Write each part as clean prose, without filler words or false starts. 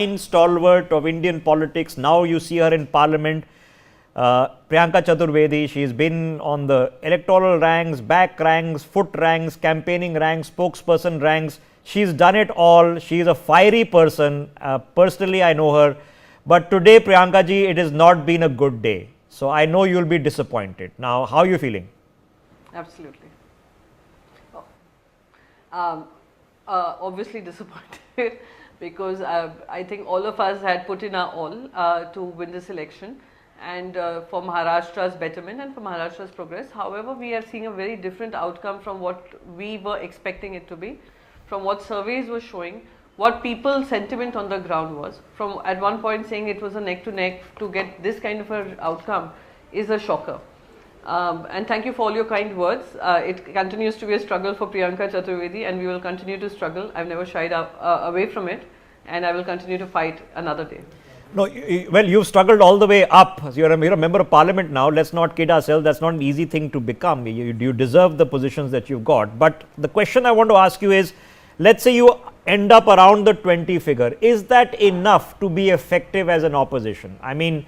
stalwart of Indian politics. Now you see her in parliament. Priyanka Chaturvedi, she's been on the electoral ranks, back ranks, foot ranks, campaigning ranks, spokesperson ranks. She's done it all. She's a fiery person. Personally, I know her. But today, Priyanka ji, it has not been a good day. So I know you'll be disappointed. Now, how are you feeling? Absolutely. Obviously disappointed because I think all of us had put in our all to win this election and for Maharashtra's betterment and for Maharashtra's progress. However, we are seeing a very different outcome from what we were expecting it to be, from what surveys were showing, what people's sentiment on the ground was. From at one point saying it was a neck to neck, to get this kind of an outcome is a shocker. And thank you for all your kind words. It continues to be a struggle for Priyanka Chaturvedi and we will continue to struggle. I've never shied away from it and I will continue to fight another day. No, well, you've struggled all the way up. You're a member of parliament now. Let's not kid ourselves. That's not an easy thing to become. You deserve the positions that you've got. But the question I want to ask you is, let's say you end up around the 20 figure. Is that enough to be effective as an opposition? I mean,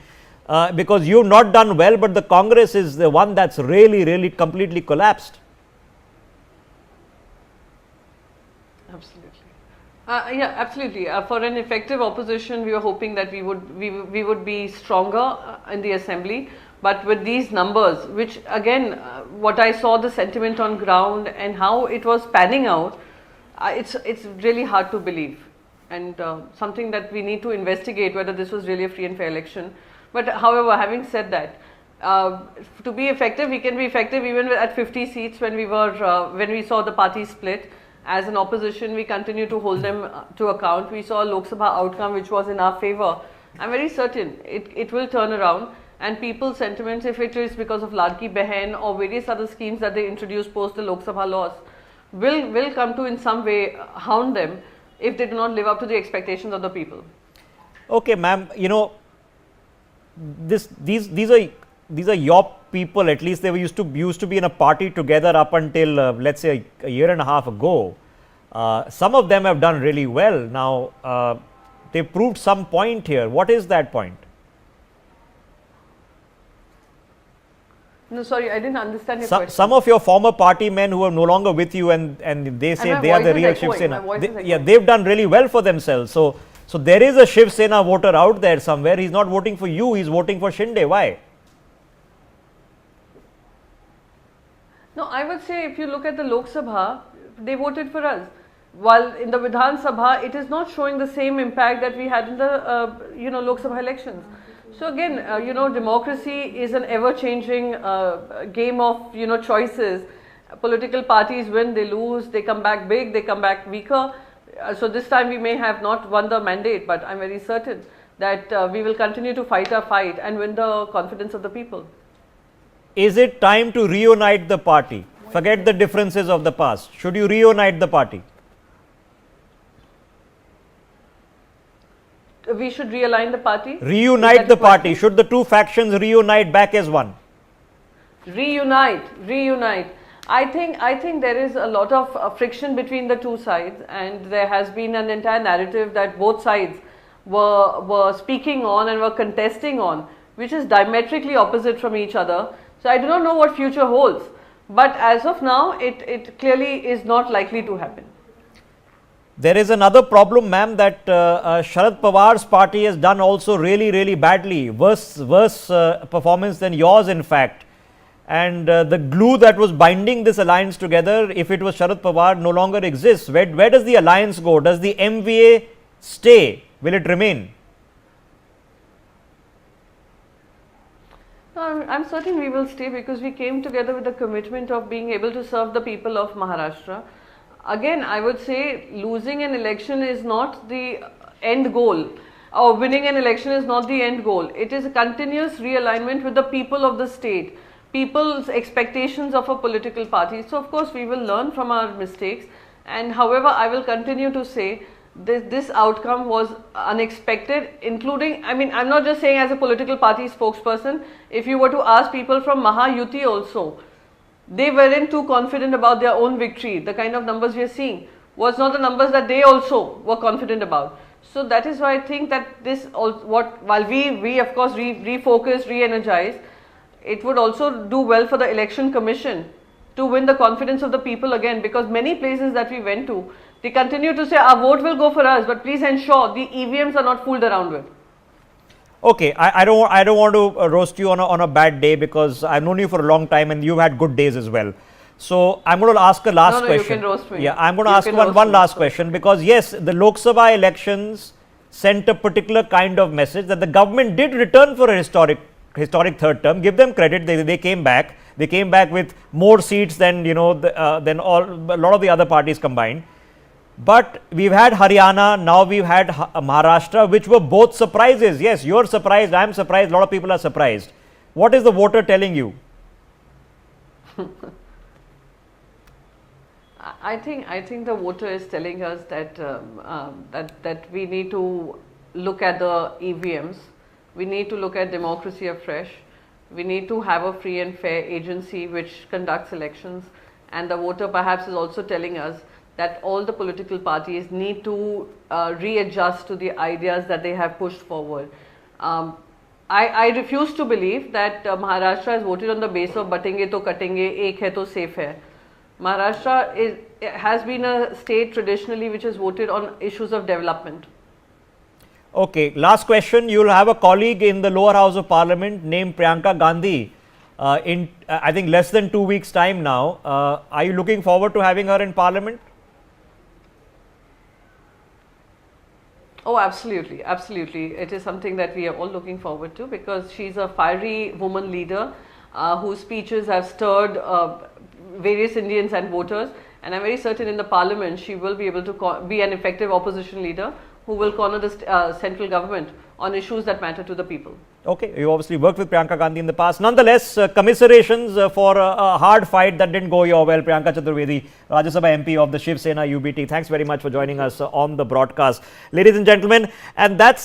because you've not done well, but the Congress is the one that's really completely collapsed. Absolutely. Yeah, absolutely. For an effective opposition, we were hoping that we would be stronger in the assembly. But with these numbers, which again, what I saw the sentiment on ground and how it was panning out, it's really hard to believe, and something that we need to investigate whether this was really a free and fair election. But however, having said that, to be effective, we can be effective even at 50 seats when we saw the party split. As an opposition, we continue to hold them to account. We saw a Lok Sabha outcome which was in our favor. I'm very certain it will turn around, and people's sentiments, if it is because of Ladki Behen or various other schemes that they introduced post the Lok Sabha loss, will come to in some way hound them if they do not live up to the expectations of the people. Okay, ma'am, you know, these are your people. At least they used to be in a party together up until let's say a year and a half ago. Some of them have done really well. Now they proved some point here. What is that point? No, sorry, I didn't understand your question. Some of your former party men who are no longer with you, and they say they are the real Shiv Sena. Yeah, they've done really well for themselves. So there is a Shiv Sena voter out there somewhere. He's not voting for you. He's voting for Shinde. Why? No, I would say if you look at the Lok Sabha, they voted for us. While in the Vidhan Sabha, it is not showing the same impact that we had in the Lok Sabha elections. So again, democracy is an ever-changing game of choices. Political parties win, they lose, they come back big, they come back weaker. So this time we may have not won the mandate, but I'm very certain that we will continue to fight our fight and win the confidence of the people. Is it time to reunite the party? Forget the differences of the past. Should you reunite the party? We should realign the party. Reunite the party. Should the two factions reunite back as one? Reunite. I think there is a lot of friction between the two sides, and there has been an entire narrative that both sides were speaking on and were contesting on, which is diametrically opposite from each other. So I do not know what future holds, but as of now, it clearly is not likely to happen. There is another problem, ma'am, that Sharad Pawar's party has done also really badly, worse performance than yours, in fact. And the glue that was binding this alliance together, if it was Sharad Pawar, no longer exists. Where does the alliance go? Does the MVA stay? Will it remain? No, I'm certain we will stay because we came together with the commitment of being able to serve the people of Maharashtra. Again, I would say losing an election is not the end goal, or winning an election is not the end goal. It is a continuous realignment with the people of the state, people's expectations of a political party. So of course we will learn from our mistakes, and however I will continue to say this outcome was unexpected, including, I mean, I'm not just saying as a political party spokesperson. If you were to ask people from Mahayuti also, they weren't too confident about their own victory. The kind of numbers we are seeing was not the numbers that they also were confident about. So that is why I think that this while we of course refocus, re-energize, it would also do well for the election commission to win the confidence of the people again, because many places that we went to, they continue to say our vote will go for us, but please ensure the EVMs are not fooled around with. Okay, I don't want to roast you on a bad day, because I've known you for a long time and you've had good days as well. So I'm going to ask a last question. You can roast me. Yeah, I'm going to ask one last question, because yes, the Lok Sabha elections sent a particular kind of message that the government did return for a historic third term. Give them credit. They came back. They came back with more seats than a lot of the other parties combined. But we've had Haryana, now we've had Maharashtra, which were both surprises. Yes, you're surprised, I'm surprised, a lot of people are surprised. What is the voter telling you? I think the voter is telling us that that we need to look at the EVMs. We need to look at democracy afresh. We need to have a free and fair agency which conducts elections. And the voter perhaps is also telling us that all the political parties need to readjust to the ideas that they have pushed forward. I refuse to believe that Maharashtra has voted on the base of batenge to katenge, ek hai to safe hai. Maharashtra has been a state traditionally which has voted on issues of development. Okay, last question. You'll have a colleague in the lower house of parliament named Priyanka Gandhi in I think less than 2 weeks time now. Are you looking forward to having her in parliament? Oh, absolutely, absolutely. It is something that we are all looking forward to, because she's a fiery woman leader whose speeches have stirred various Indians and voters, and I'm very certain in the parliament she will be able to be an effective opposition leader who will corner the central government on issues that matter to the people. Okay, you obviously worked with Priyanka Gandhi in the past. Nonetheless, commiserations for a hard fight that didn't go your well. Priyanka Chaturvedi, Rajya Sabha MP of the Shiv Sena UBT. Thanks very much for joining us on the broadcast. Ladies and gentlemen, and that's